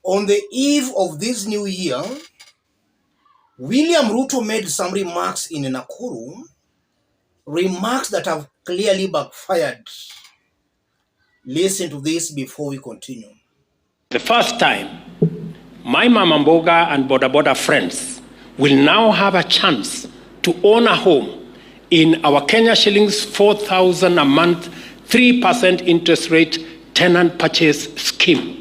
On the eve of this new year, William Ruto made some remarks in Nakuru, remarks that have clearly backfired. Listen to this before we continue. The first time, my Mama Mboga and Boda Boda friends will now have a chance to own a home in our Kenya shillings 4,000 a month, 3% interest rate tenant purchase scheme.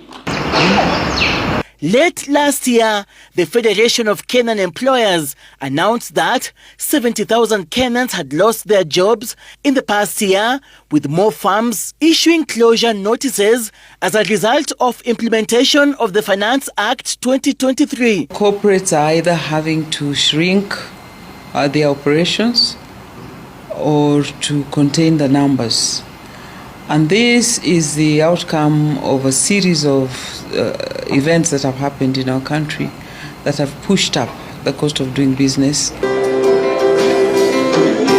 Late last year, the Federation of Kenyan Employers announced that 70,000 Kenyans had lost their jobs in the past year, with more firms issuing closure notices as a result of implementation of the Finance Act 2023. Corporates are either having to shrink their operations or to contain the numbers. And this is the outcome of a series of events that have happened in our country that have pushed up the cost of doing business.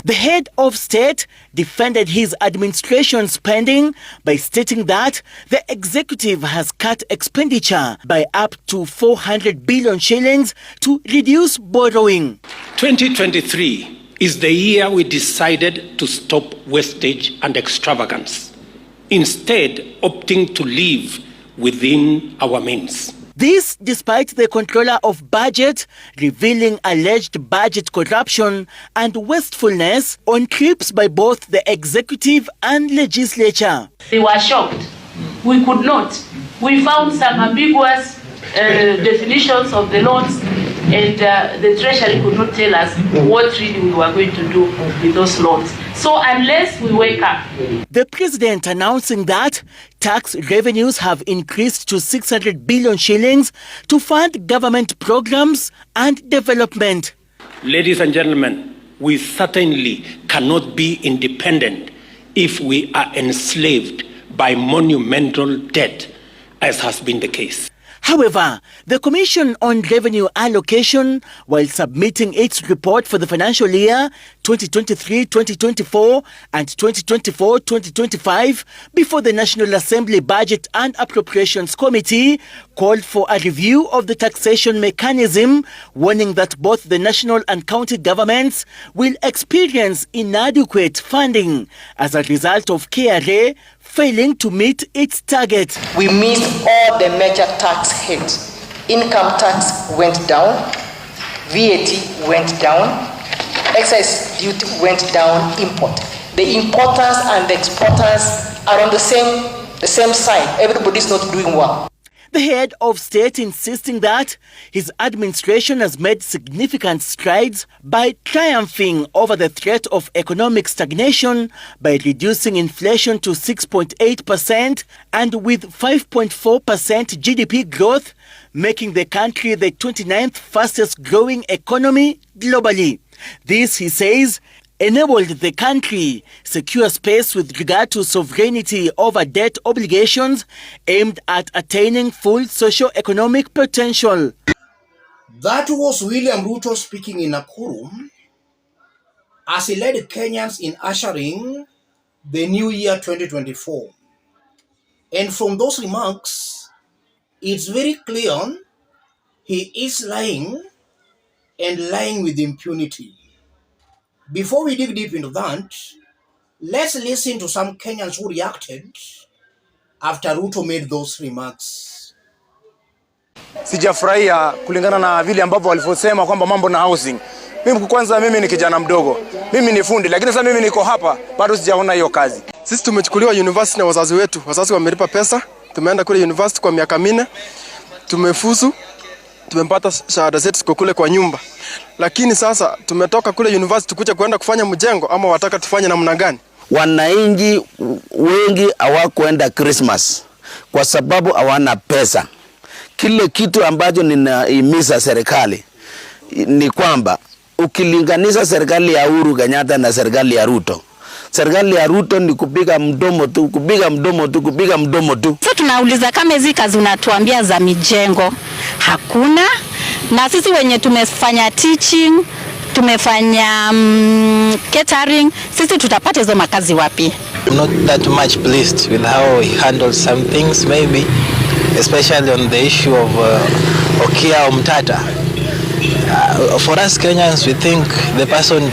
The head of state defended his administration's spending by stating that the executive has cut expenditure by up to 400 billion shillings to reduce borrowing. 2023 is the year we decided to stop wastage and extravagance, instead opting to live within our means. This despite the Controller of Budget revealing alleged budget corruption and wastefulness on trips by both the executive and legislature. They were shocked. We could not. We found some ambiguous definitions of the loans, and the Treasury could not tell us what really we were going to do with those loans. So unless we wake up. The president announcing that tax revenues have increased to 600 billion shillings to fund government programs and development. Ladies and gentlemen, we certainly cannot be independent if we are enslaved by monumental debt, as has been the case. However, the Commission on Revenue Allocation, while submitting its report for the financial year 2023-2024 and 2024-2025 before the National Assembly Budget and Appropriations Committee, called for a review of the taxation mechanism, warning that both the national and county governments will experience inadequate funding as a result of KRA failing to meet its target. We missed all the major tax hits. Income tax went down, VAT went down, excise duty went down, import. The importers and the exporters are on the same side. Everybody's not doing well. The head of state insisting that his administration has made significant strides by triumphing over the threat of economic stagnation by reducing inflation to 6.8% and with 5.4% GDP growth, making the country the 29th fastest growing economy globally. This, he says, enabled the country secure space with regard to sovereignty over debt obligations aimed at attaining full socio-economic potential. That was William Ruto speaking in Nakuru as he led Kenyans in ushering the new year 2024. And from those remarks, it's very clear he is lying and lying with impunity. Before we dig deep into that, let's listen to some Kenyans who reacted after Ruto made those remarks. Sijafurahia kulingana na vile ambavyo walivyosema kwamba mambo na housing. Mimi ni kijana mdogo. Mimi ni fundi, lakini sasa mimi niko hapa bado sijaona hiyo kazi. Sisi tumechukuliwa university na wazazi wetu. Wazazi wamelipa pesa. Tumeenda kule university kwa miaka 4. Tumefuzu. Tumepata shahada zetu kule kwa nyumba. Lakini sasa tumetoka kule university kuja kwenda kufanya mjengo, ama wataka tufanye namna gani? Wananchi wengi hawakwenda Christmas kwa sababu hawana pesa. Kile kitu ambacho ninahimiza serikali ni kwamba ukilinganisha serikali ya Uhuru Kenyatta na serikali ya Ruto, serikali ya Ruto ni kupiga mdomo tu, kupiga mdomo tu, kupiga mdomo tu. Sasa tunauliza kama hizi kazi unatuambia za mijengo hakuna, na sisi wenye tumefanya teaching, tumefanya catering, sisi tutapata hizo makazi wapi? I'm not that much pleased with how he handled some things. Maybe especially on the issue of Okia Omtata. For us Kenyans, we think the person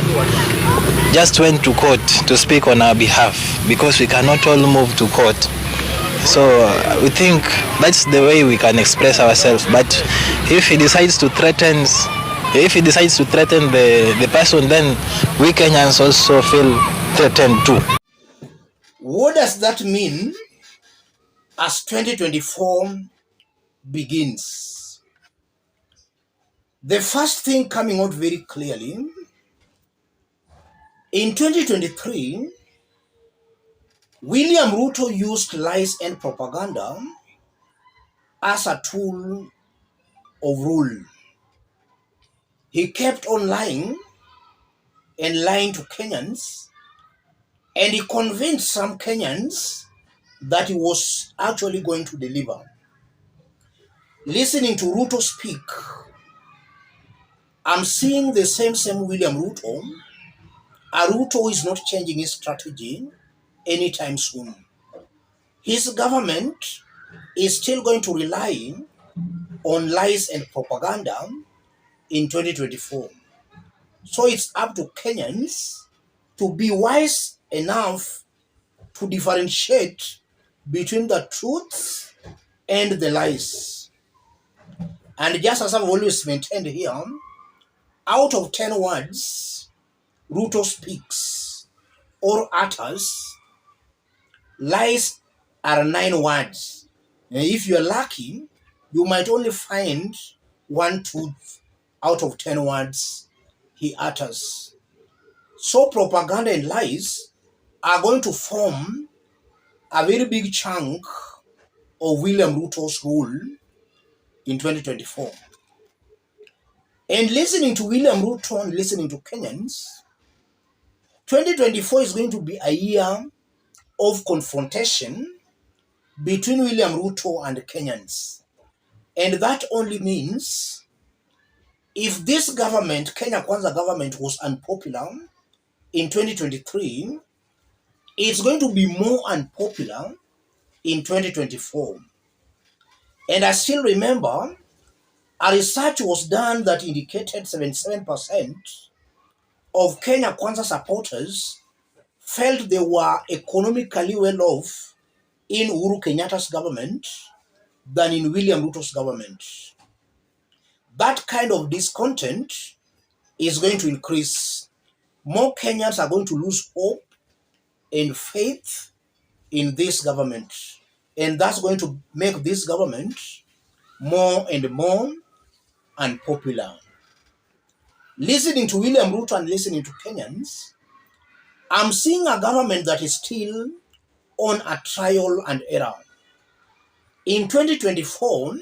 just went to court to speak on our behalf because we cannot all move to court. So we think that's the way we can express ourselves. But if he decides to threaten the person, then we Kenyans also feel threatened too. What does that mean as 2024 begins? The first thing coming out very clearly, in 2023, William Ruto used lies and propaganda as a tool of rule. He kept on lying and lying to Kenyans, and he convinced some Kenyans that he was actually going to deliver. Listening to Ruto speak, I'm seeing the same William Ruto. Ruto is not changing his strategy anytime soon. His government is still going to rely on lies and propaganda in 2024. So it's up to Kenyans to be wise enough to differentiate between the truth and the lies. And just as I've always maintained here, out of 10 words Ruto speaks or utters, lies are 9 words. And if you're lucky, you might only find 1 truth out of 10 words he utters. So propaganda and lies are going to form a very big chunk of William Ruto's rule in 2024. And listening to William Ruto and listening to Kenyans, 2024 is going to be a year of confrontation between William Ruto and Kenyans. And that only means if this government, Kenya Kwanza government, was unpopular in 2023, it's going to be more unpopular in 2024. And I still remember a research was done that indicated 77% of Kenya Kwanza supporters felt they were economically well off in Uhuru Kenyatta's government than in William Ruto's government. That kind of discontent is going to increase. More Kenyans are going to lose hope and faith in this government. And that's going to make this government more and more unpopular. Listening to William Ruto and listening to Kenyans, I'm seeing a government that is still on a trial and error. In 2024,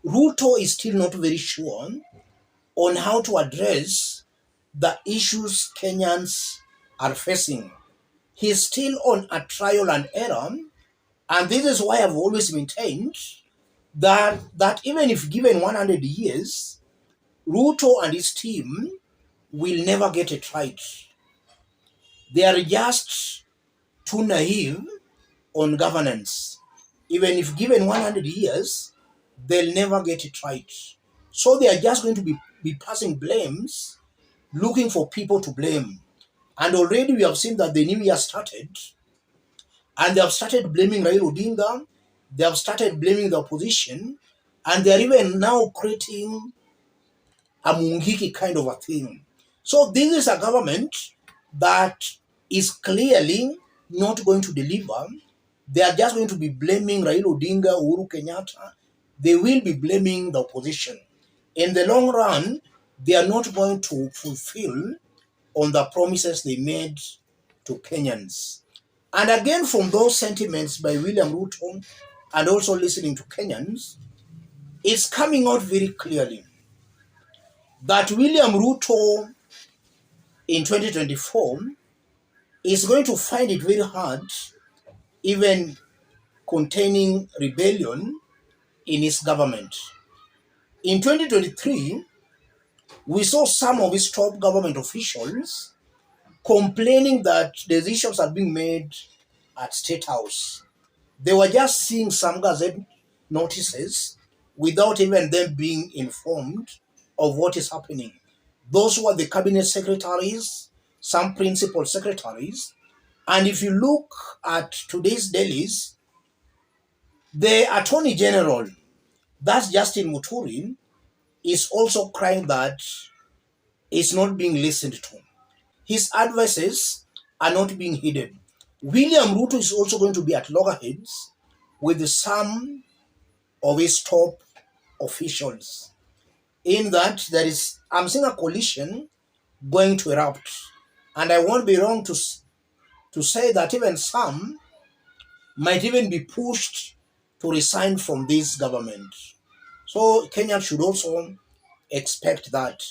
Ruto is still not very sure on how to address the issues Kenyans are facing. He's still on a trial and error, and this is why I've always maintained that even if given 100 years, Ruto and his team will never get it right. They are just too naive on governance. Even if given 100 years, they'll never get it right. So they are just going to be passing blames, looking for people to blame. And already we have seen that the new year started, and they have started blaming Raila Odinga, they have started blaming the opposition, and they are even now creating a Mungiki kind of a thing. So this is a government that is clearly not going to deliver. They are just going to be blaming Raila Odinga, Uhuru Kenyatta. They will be blaming the opposition. In the long run, they are not going to fulfill on the promises they made to Kenyans. And again, from those sentiments by William Ruto and also listening to Kenyans, it's coming out very clearly that William Ruto in 2024 is going to find it very hard even containing rebellion in his government. In 2023, we saw some of his top government officials complaining that decisions are being made at State House. They were just seeing some notices without even them being informed of what is happening. Those were the cabinet secretaries, some principal secretaries. And if you look at today's dailies, the Attorney General, that's Justin Muturi, is also crying that it's not being listened to. His advices are not being heeded. William Ruto is also going to be at loggerheads with some of his top officials. In that there is, I'm seeing a coalition going to erupt. And I won't be wrong to say that even some might even be pushed to resign from this government. So Kenya should also expect that.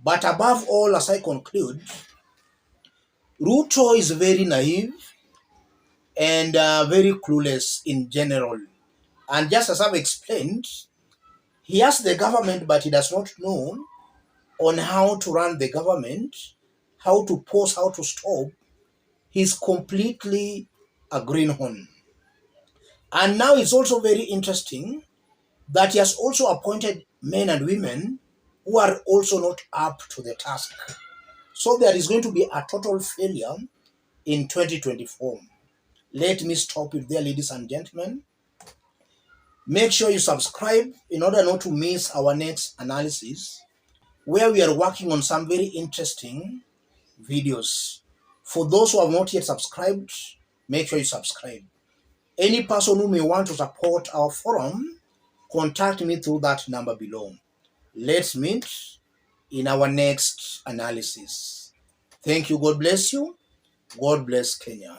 But above all, as I conclude, Ruto is very naive and very clueless in general. And just as I've explained, he has the government, but he does not know on how to run the government, how to pause, how to stop. He's completely a greenhorn. And now it's also very interesting that he has also appointed men and women who are also not up to the task. So there is going to be a total failure in 2024. Let me stop it there, ladies and gentlemen. Make sure you subscribe in order not to miss our next analysis, where we are working on some very interesting videos. For those who have not yet subscribed, make sure you subscribe. Any person who may want to support our forum, contact me through that number below. Let's meet in our next analysis. Thank you. God bless you. God bless Kenya.